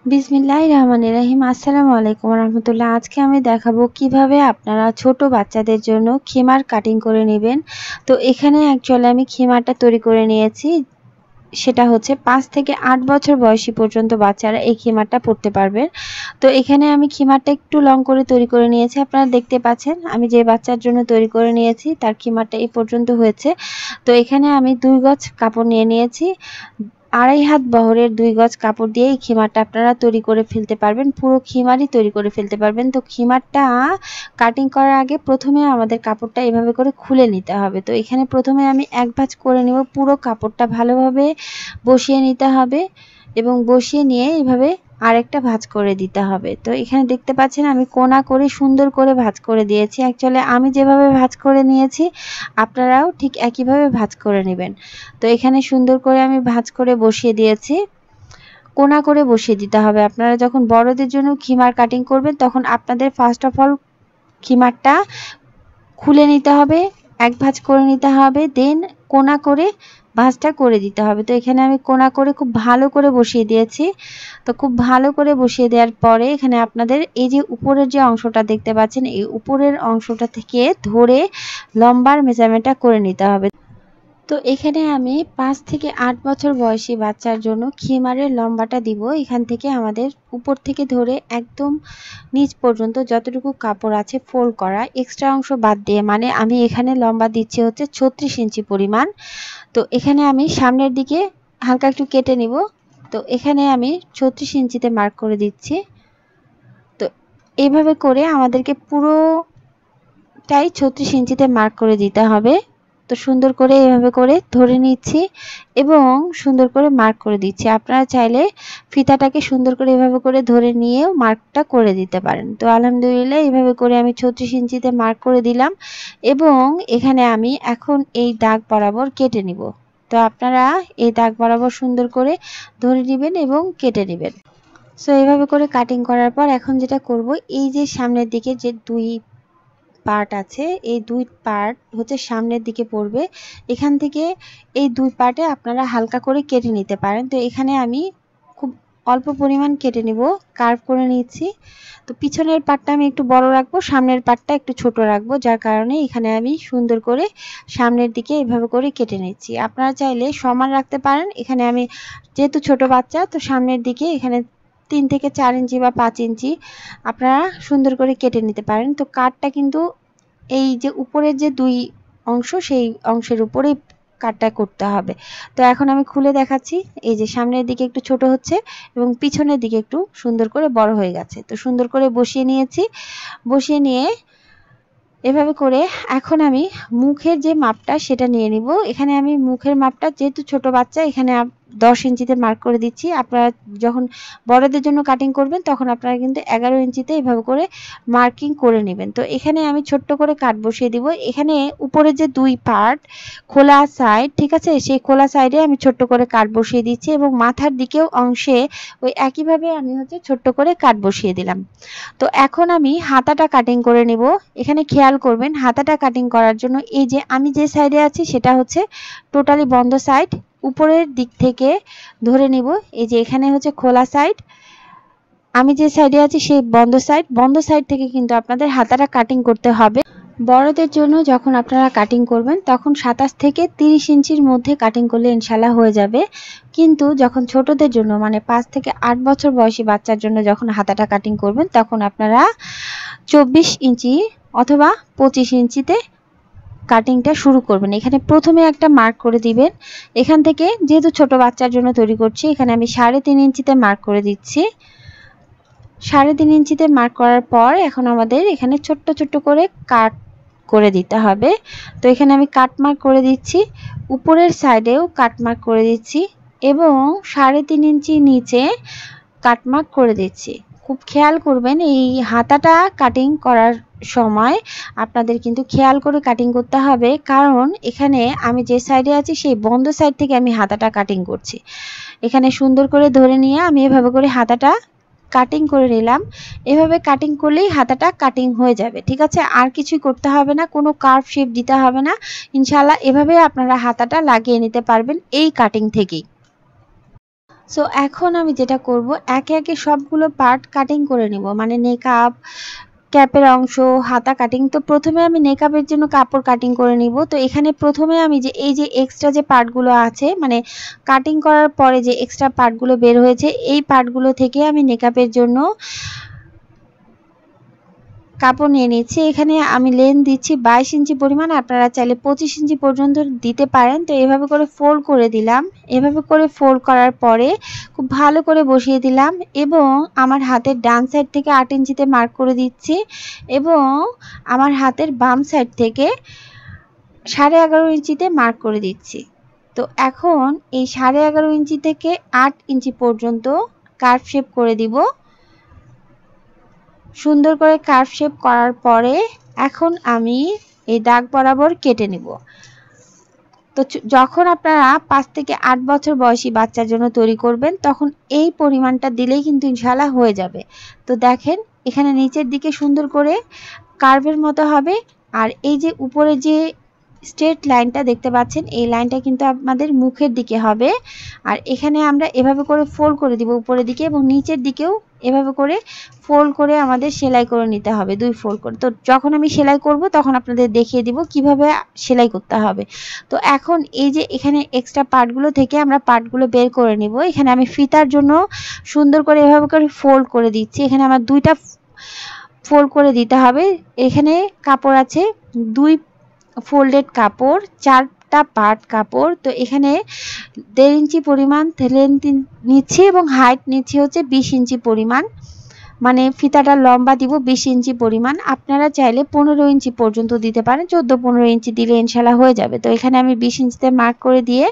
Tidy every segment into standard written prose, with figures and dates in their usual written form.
বিসমিল্লাহির রহমানির রহিম। আসসালামু আলাইকুম রহমতুল্লাহ। আজকে আমি দেখাবো কিভাবে আপনারা ছোট বাচ্চাদের জন্য খিমার কাটিং করে নেবেন। তো এখানে অ্যাকচুয়ালি আমি খিমারটা তৈরি করে নিয়েছি, সেটা হচ্ছে 5 থেকে 8 বছর বয়সী পর্যন্ত বাচ্চারা এই খিমারটা পরতে পারবেন। তো এখানে আমি খিমারটা একটু লং করে তৈরি করে নিয়েছি। আপনারা দেখতে পাচ্ছেন আমি যে বাচ্চার জন্য তৈরি করে নিয়েছি তার খিমারটা এই পর্যন্ত হয়েছে। তো এখানে আমি 2 গজ কাপড় নিয়ে নিয়েছি। 2.5 হাত বহরের 2 গজ কাপড় দিয়ে এই খিমারটা আপনারা তৈরি করে ফেলতে পারবেন, পুরো খিমারই তৈরি করে ফেলতে পারবেন। তো খিমারটা কাটিং করার আগে প্রথমে আমাদের কাপড়টা এভাবে করে খুলে নিতে হবে। তো এখানে প্রথমে আমি এক ভাঁজ করে নেব, পুরো কাপড়টা ভালোভাবে বসিয়ে নিতে হবে এবং বসিয়ে নিয়ে এইভাবে আরেকটা ভাঁজ করে দিতে হবে। তো এখানে দেখতে পাচ্ছেন আমি কোনা করে সুন্দর করে ভাঁজ করে দিয়েছি। অ্যাকচুয়ালি আমি যেভাবে ভাঁজ করে নিয়েছি আপনারাও ঠিক একইভাবে ভাঁজ করে নেবেন। তো এখানে সুন্দর করে আমি ভাঁজ করে বসিয়ে দিয়েছি, কোনা করে বসিয়ে দিতে হবে। আপনারা যখন বড়দের জন্য খিমার কাটিং করবেন তখন আপনাদের ফার্স্ট অফ অল খিমারটা খুলে নিতে হবে, এক ভাঁজ করে নিতে হবে, দেন কোনা করে ভাঁজটা করে দিতে হবে। তো এখানে আমি কোনা করে খুব ভালো করে বসিয়ে দিয়েছি। তো খুব ভালো করে বসিয়ে দেওয়ার পরে এখানে আপনাদের এই যে উপরের যে অংশটা দেখতে পাচ্ছেন এই উপরের অংশটা থেকে ধরে লম্বার মেজারমেন্টটা করে নিতে হবে। তো এখানে আমি 5 থেকে 8 বছর বয়সী বাচ্চার জন্য খিমারের লম্বাটা দিব। এখান থেকে আমাদের উপর থেকে ধরে একদম নিচ পর্যন্ত যতটুকু কাপড় আছে ফোল্ড করা এক্সট্রা অংশ বাদ দিয়ে, মানে আমি এখানে লম্বা দিচ্ছি হচ্ছে 36 ইঞ্চি পরিমাণ। তো এখানে আমি সামনের দিকে হালকা একটু কেটে নিব। তো এখানে আমি 36 ইঞ্চিতে মার্ক করে দিচ্ছি। তো এইভাবে করে আমাদেরকে পুরোটাই 36 ইঞ্চিতে মার্ক করে দিতে হবে। তো সুন্দর করে এভাবে করে ধরে নিচ্ছি এবং সুন্দর করে মার্ক করে দিচ্ছি। আপনারা চাইলে ফিতাটাকে সুন্দর করে এভাবে করে ধরে নিয়েও মার্কটা করে দিতে পারেন। তো আলহামদুলিল্লাহ এভাবে করে আমি 36 ইঞ্চিতে মার্ক করে দিলাম এবং এখানে আমি এখন এই দাগ বরাবর কেটে নিব। তো আপনারা এই দাগ বরাবর সুন্দর করে ধরে নেবেন এবং কেটে নেবেন। সো এইভাবে করে কাটিং করার পর এখন যেটা করব, এই যে সামনের দিকে যে 2 পার্ট আছে এই 2 পার্ট হচ্ছে সামনের দিকে পড়বে। এখান থেকে এই 2 পার্টে আপনারা হালকা করে কেটে নিতে পারেন। তো এখানে আমি খুব অল্প পরিমাণ কেটে নিব, কার্ভ করে নিচ্ছি। তো পিছনের পার্টটা আমি একটু বড় রাখবো, সামনের পার্টটা একটু ছোট রাখবো, যার কারণে এখানে আমি সুন্দর করে সামনের দিকে এভাবে করে কেটে নিচ্ছি। আপনারা চাইলে সমান রাখতে পারেন। এখানে আমি যেহেতু ছোট বাচ্চা তো সামনের দিকে এখানে 3 থেকে 4 ইঞ্চি বা 5 ইঞ্চি আপনারা সুন্দর করে কেটে নিতে পারেন। তো কাটটা কিন্তু এই যে উপরের যে 2 অংশ সেই অংশের উপরেই কাটটা করতে হবে। তো এখন আমি খুলে দেখাচ্ছি। এই যে সামনের দিকে একটু ছোট হচ্ছে এবং পিছনের দিকে একটু সুন্দর করে বড় হয়ে গেছে। তো সুন্দর করে বসিয়ে নিয়েছি। বসিয়ে নিয়ে এভাবে করে এখন আমি মুখের যে মাপটা সেটা নিয়ে নিব। এখানে আমি মুখের মাপটা যেহেতু ছোট বাচ্চা এখানে 10 ইঞ্চিতে মার্ক করে দিচ্ছি। আপনারা যখন বড়দের জন্য কাটিং করবেন তখন আপনারা কিন্তু 11 ইঞ্চিতে এভাবে করে মার্কিং করে নেবেন। তো এখানে আমি ছোট্ট করে কাট বসিয়ে দিব। এখানে উপরে যে 2 পার্ট খোলা সাইড, ঠিক আছে, সেই খোলা সাইডে আমি ছোট্ট করে কাট বসিয়ে দিচ্ছি এবং মাথার দিকেও অংশে ওই একইভাবে আমি হচ্ছে ছোট্ট করে কাট বসিয়ে দিলাম। তো এখন আমি হাতাটা কাটিং করে নেব। এখানে খেয়াল করবেন হাতাটা কাটিং করার জন্য এই যে আমি যে সাইডে আছি সেটা হচ্ছে টোটালি বন্ধ সাইড। উপরের দিক থেকে ধরে নিব, এই যে এখানে হচ্ছে খোলা সাইড, আমি যে সাইডে আছি সেই বন্ধ সাইড। বন্ধ সাইড থেকে কিন্তু আপনাদের হাতাটা কাটিং করতে হবে। বড়দের জন্য যখন আপনারা কাটিং করবেন তখন 27 থেকে 30 ইঞ্চির মধ্যে কাটিং করলে ইনশাল্লাহ হয়ে যাবে। কিন্তু যখন ছোটদের জন্য মানে 5 থেকে 8 বছর বয়সী বাচ্চার জন্য যখন হাতাটা কাটিং করবেন তখন আপনারা 24 ইঞ্চি অথবা 25 ইঞ্চিতে কাটিংটা শুরু করবেন। এখানে প্রথমে একটা মার্ক করে দিবেন। এখান থেকে যেহেতু ছোট বাচ্চার জন্য তৈরি করছি এখানে আমি 3.5 ইঞ্চিতে মার্ক করে দিচ্ছি। 3.5 ইঞ্চিতে মার্ক করার পর এখন আমাদের এখানে ছোট্ট ছোট্ট করে কাট করে দিতে হবে। তো এখানে আমি কাট মার্ক করে দিচ্ছি, উপরের সাইডেও কাট মার্ক করে দিচ্ছি এবং 3.5 ইঞ্চি নিচে কাট মার্ক করে দিচ্ছি। খুব খেয়াল করবেন এই হাতাটা কাটিং করার সময় আপনাদের কিন্তু খেয়াল করে কাটিং করতে হবে, কারণ এখানে আমি যে সাইডে আছি সেই বন্ধ সাইড থেকে আমি হাতাটা কাটিং করছি। এখানে সুন্দর করে ধরে নিয়ে আমি এভাবে করে হাতাটা কাটিং করে নিলাম। এভাবে কাটিং করলেই হাতাটা কাটিং হয়ে যাবে, ঠিক আছে, আর কিছুই করতে হবে না, কোনো কার্ভ শেপ দিতে হবে না। ইনশাআল্লাহ এভাবে আপনারা হাতাটা লাগিয়ে নিতে পারবেন এই কাটিং থেকেই। সো এখন আমি যেটা করব, একে একে সবগুলো পার্ট কাটিং করে নিব, মানে নেকআপ, ক্যাপের অংশ, হাতা কাটিং। তো প্রথমে আমি নেকআপের জন্য কাপড় কাটিং করে নিব। তো এখানে প্রথমে আমি যে এই যে এক্সট্রা যে পার্টগুলো আছে, মানে কাটিং করার পরে যে এক্সট্রা পার্টগুলো বের হয়েছে, এই পার্টগুলো থেকে আমি নেকআপের জন্য কাপড় নিয়ে নিচ্ছি। এখানে আমি লেন্থ দিচ্ছি 22 ইঞ্চি পরিমাণ, আপনারা চাইলে 25 ইঞ্চি পর্যন্ত দিতে পারেন। তো এভাবে করে ফোল্ড করে দিলাম। এভাবে করে ফোল্ড করার পরে খুব ভালো করে বসিয়ে দিলাম এবং আমার হাতের ডান সাইড থেকে 8 ইঞ্চিতে মার্ক করে দিচ্ছি এবং আমার হাতের বাম সাইড থেকে 11.5 ইঞ্চিতে মার্ক করে দিচ্ছি। তো এখন এই 11.5 ইঞ্চি থেকে 8 ইঞ্চি পর্যন্ত কার্ভ শেপ করে দিব। সুন্দর করে কার্ভ শেপ করার পরে এখন আমি এই দাগ বরাবর কেটে নিব। তো যখন আপনারা 5 থেকে 8 বছর বয়সী বাচ্চার জন্য তৈরি করবেন, তখন এই পরিমাণটা দিলেই কিন্তু ইনশাআল্লাহ হয়ে যাবে। তো দেখেন এখানে নিচের দিকে সুন্দর করে কার্ভের মতো হবে, আর এই যে উপরে যে স্ট্রেট লাইনটা দেখতে পাচ্ছেন, এই লাইনটা কিন্তু আমাদের মুখের দিকে হবে। আর এখানে আমরা এভাবে করে ফোল্ড করে দিব উপরের দিকে এবং নিচের দিকেও এভাবে করে ফোল্ড করে আমাদের সেলাই করে নিতে হবে, 2 ফোল্ড করে। তো যখন আমি সেলাই করব তখন আপনাদের দেখিয়ে দিব কিভাবে সেলাই করতে হবে। তো এখন এই যে এখানে এক্সট্রা পার্টগুলো থেকে আমরা পার্টগুলো বের করে নিব। এখানে আমি ফিতার জন্য সুন্দর করে এভাবে করে ফোল্ড করে দিচ্ছি। এখানে আমার 2টা ফোল্ড করে দিতে হবে। এখানে কাপড় আছে 2 ফোল্ডেড কাপড়, 4টা পার্ট কাপড়। তো এখানে 1.5 ইঞ্চি পরিমাণ লেন্থ নিচ্ছি এবং হাইট নিচ্ছি হচ্ছে 20 ইঞ্চি পরিমাণ, মানে ফিতাটা লম্বা দিব 20 ইঞ্চি পরিমাণ। আপনারা চাইলে 15 ইঞ্চি পর্যন্ত দিতে পারেন, 14-15 ইঞ্চি দিলে ইনশাল্লাহ হয়ে যাবে। তো এখানে আমি 20 ইঞ্চিতে মার্ক করে দিয়ে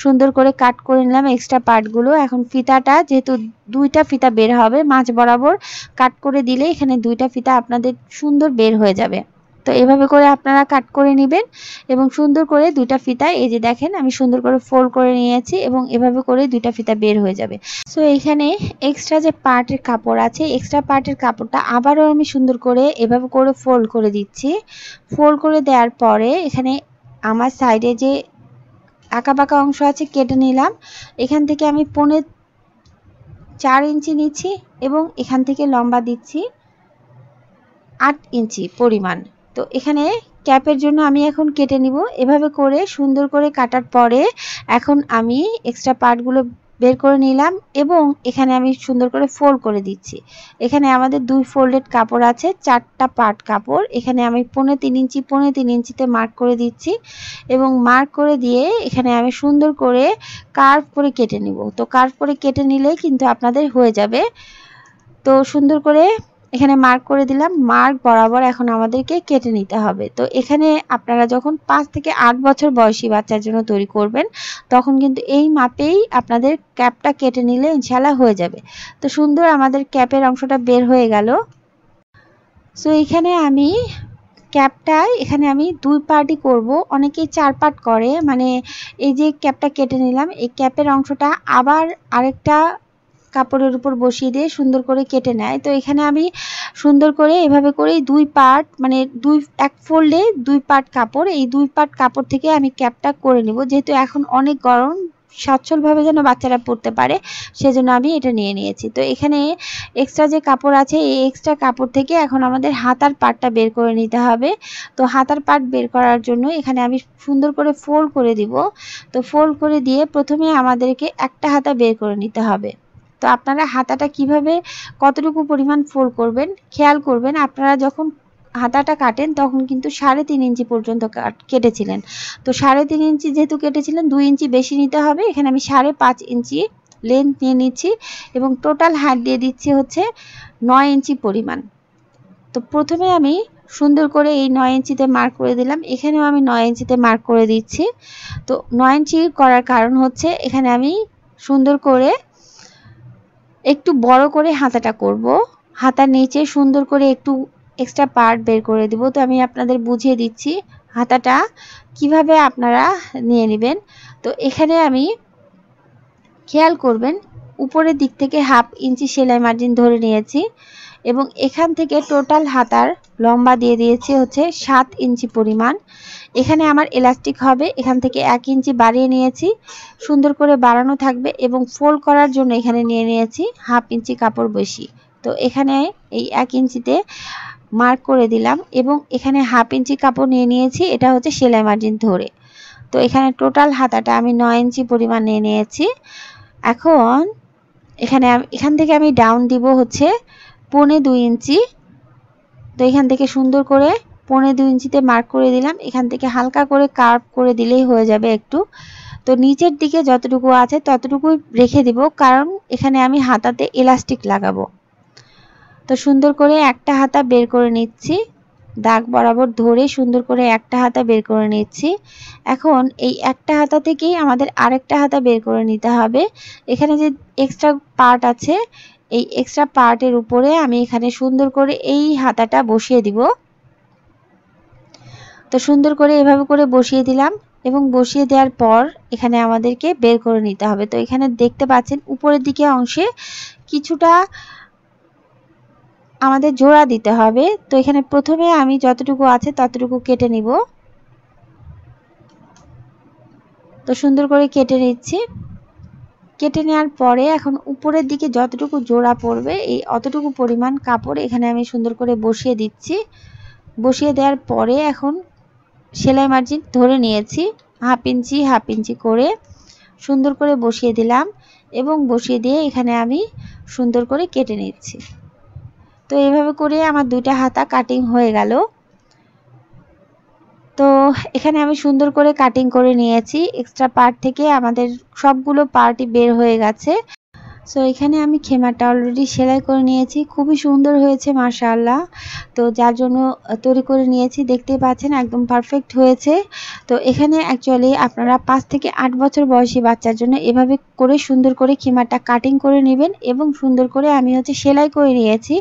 সুন্দর করে কাট করে নিলাম এক্সট্রা পার্টগুলো। এখন ফিতাটা যেহেতু 2টা ফিতা বের হবে, মাঝ বরাবর কাট করে দিলে এখানে 2টা ফিতা আপনাদের সুন্দর বের হয়ে যাবে। তো এভাবে করে আপনারা কাট করে নেবেন এবং সুন্দর করে 2টা ফিতা, এই যে দেখেন আমি সুন্দর করে ফোল্ড করে নিয়েছি এবং এভাবে করে 2টা ফিতা বের হয়ে যাবে। সো এখানে এক্সট্রা যে পার্টের কাপড় আছে, এক্সট্রা পার্টের কাপড়টা আবারও আমি সুন্দর করে এভাবে করে ফোল্ড করে দিচ্ছি। ফোল্ড করে দেওয়ার পরে এখানে আমার সাইডে যে আঁকাবাঁকা অংশ আছে কেটে নিলাম। এখান থেকে আমি 4 ইঞ্চি নিচ্ছি এবং এখান থেকে লম্বা দিচ্ছি 8 ইঞ্চি পরিমাণ। তো এখানে ক্যাপের জন্য আমি এখন কেটে নিব। এভাবে করে সুন্দর করে কাটার পরে এখন আমি এক্সট্রা পার্টগুলো বের করে নিলাম এবং এখানে আমি সুন্দর করে ফোল্ড করে দিচ্ছি। এখানে আমাদের 2 ফোল্ডেড কাপড় আছে, 4টা পার্ট কাপড়। এখানে আমি 3.5 ইঞ্চিতে মার্ক করে দিচ্ছি এবং মার্ক করে দিয়ে এখানে আমি সুন্দর করে কার্ভ করে কেটে নিব। তো কার্ভ করে কেটে নিলেই কিন্তু আপনাদের হয়ে যাবে। তো সুন্দর করে এখানে মার্ক করে দিলাম। মার্ক বরাবর এখন আমাদেরকে কেটে নিতে হবে। তো এখানে আপনারা যখন 5 থেকে 8 বছর বয়সী বাচ্চার জন্য তৈরি করবেন, তখন কিন্তু এই মাপেই আপনাদের ক্যাপটা কেটে নিলে ইনশাআল্লাহ হয়ে যাবে। তো সুন্দর আমাদের ক্যাপের অংশটা বের হয়ে গেল। সো এখানে আমি ক্যাপটায় এখানে আমি 2 পার্টই করব, অনেকেই 4 পার্ট করে। মানে এই যে ক্যাপটা কেটে নিলাম, এই ক্যাপের অংশটা আবার আরেকটা কাপড়ের উপর বসিয়ে দিয়ে সুন্দর করে কেটে নেয়। তো এখানে আমি সুন্দর করে এভাবে করে 2 পার্ট, মানে এক ফোল্ডে 2 পার্ট কাপড়, এই 2 পার্ট কাপড় থেকে আমি ক্যাপটা করে নিব। যেহেতু এখন অনেক গরম, সচ্ছলভাবে যেন বাচ্চারা পরতে পারে, সেজন্য আমি এটা নিয়ে নিয়েছি। তো এখানে এক্সট্রা যে কাপড় আছে, এই এক্সট্রা কাপড় থেকে এখন আমাদের হাতার পার্টটা বের করে নিতে হবে। তো হাতার পার্ট বের করার জন্য এখানে আমি সুন্দর করে ফোল্ড করে দিব। তো ফোল্ড করে দিয়ে প্রথমে আমাদেরকে একটা হাতা বের করে নিতে হবে। তো আপনারা হাতাটা কিভাবে কতটুকু পরিমাণ ফোল্ড করবেন খেয়াল করবেন। আপনারা যখন হাতাটা কাটেন তখন কিন্তু 3.5 ইঞ্চি পর্যন্ত কেটেছিলেন। তো 3.5 ইঞ্চি যেহেতু কেটেছিলেন, 2 ইঞ্চি বেশি নিতে হবে। এখানে আমি 5.5 ইঞ্চি লেন্থ নিয়ে নিচ্ছি এবং টোটাল হাইট দিয়ে দিচ্ছি হচ্ছে 9 ইঞ্চি পরিমাণ। তো প্রথমে আমি সুন্দর করে এই 9 ইঞ্চিতে মার্ক করে দিলাম। এখানেও আমি 9 ইঞ্চিতে মার্ক করে দিচ্ছি। তো 9 ইঞ্চি করার কারণ হচ্ছে এখানে আমি সুন্দর করে একটু বড় করে হাতাটা করব। হাতার নিচে সুন্দর করে একটু এক্সট্রা পার্ট বের করে দিব। তো আমি আপনাদের বুঝিয়ে দিচ্ছি হাতাটা কিভাবে আপনারা নিয়ে নেবেন। তো এখানে আমি খেয়াল করবেন উপরের দিক থেকে 1/2 ইঞ্চি সেলাই মার্জিন ধরে নিয়েছি এবং এখান থেকে টোটাল হাতার লম্বা দিয়ে দিয়েছি হচ্ছে 7 ইঞ্চি পরিমাণ। এখানে আমার ইলাস্টিক হবে, এখান থেকে 1 ইঞ্চি বাড়িয়ে নিয়েছি, সুন্দর করে বাড়ানো থাকবে এবং ফোল্ড করার জন্য এখানে নিয়ে নিয়েছি 1/2 ইঞ্চি কাপড় বেশি। তো এখানে এই 1 ইঞ্চিতে মার্ক করে দিলাম এবং এখানে 1/2 ইঞ্চি কাপড় নিয়ে নিয়েছি, এটা হচ্ছে সেলাই মার্জিন ধরে। তো এখানে টোটাল হাতাটা আমি 9 ইঞ্চি পরিমাণ নিয়ে নিয়েছি। এখন এখান থেকে আমি ডাউন দিব হচ্ছে 1.25 ইঞ্চি। তো এখান থেকে সুন্দর করে 1.25 ইঞ্চিতে মার্ক করে দিলাম, এখান থেকে হালকা করে কার্ভ করে দিলেই হয়ে যাবে একটু। তো নিচের দিকে যতটুকু আছে ততটুকু রেখে দিব, কারণ এখানে আমি হাতাতে ইলাস্টিক লাগাবো। তো সুন্দর করে একটা হাতা বের করে নিচ্ছি, দাগ বরাবর ধরে সুন্দর করে একটা হাতা বের করে নিচ্ছি। এখন এই একটা হাতা থেকেই আমাদের আরেকটা হাতা বের করে নিতে হবে। এখানে যে এক্সট্রা পার্ট আছে, এই এক্সট্রা পার্টের উপরে আমি এখানে সুন্দর করে এই হাতাটা বসিয়ে দিব। তো সুন্দর করে এভাবে করে বসিয়ে দিলাম এবং বসিয়ে দেওয়ার পর এখানে আমাদেরকে বের করে নিতে হবে। তো এখানে দেখতে পাচ্ছেন উপরের দিকে অংশে কিছুটা আমাদের জোড়া দিতে হবে। তো এখানে প্রথমে আমি যতটুকু আছে ততটুকু কেটে নিব। তো সুন্দর করে কেটে নিচ্ছি। কেটে নেওয়ার পরে এখন উপরের দিকে যতটুকু জোড়া পড়বে এই অতটুকু পরিমাণ কাপড় এখানে আমি সুন্দর করে বসিয়ে দিচ্ছি। বসিয়ে দেওয়ার পরে এখন সেলাই মার্জিন ধরে নিয়েছি 1/2 ইঞ্চি 1/2 ইঞ্চি করে সুন্দর করে বসিয়ে দিলাম এবং বসিয়ে দিয়ে এখানে আমি সুন্দর করে কেটে নিচ্ছি। তো এইভাবে করে আমার দুইটা হাতা কাটিং হয়ে গেল। তো এখানে আমি সুন্দর করে কাটিং করে নিয়েছি, এক্সট্রা পার্ট থেকে আমাদের সবগুলো পার্টই বের হয়ে গেছে। সো এখানে আমি খেমারটা অলরেডি সেলাই করে নিয়েছি, খুবই সুন্দর হয়েছে মাশাআল্লাহ। তো যার জন্য তৈরি করে নিয়েছি, দেখতেই পাচ্ছেন একদম পারফেক্ট হয়েছে। তো এখানে অ্যাকচুয়ালি আপনারা 5 থেকে 8 বছর বয়সী বাচ্চার জন্য এভাবে করে সুন্দর করে খেমারটা কাটিং করে নেবেন এবং সুন্দর করে আমি হচ্ছে সেলাই করে নিয়েছি।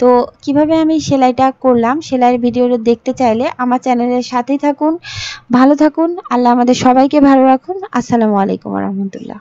তো কিভাবে আমি সেলাইটা করলাম সেলাইয়ের ভিডিওটা দেখতে চাইলে আমার চ্যানেলের সাথেই থাকুন। ভালো থাকুন, আল্লাহ আমাদের সবাইকে ভালো রাখুন। আসসালামু আলাইকুম ওয়া রাহমাতুল্লাহ।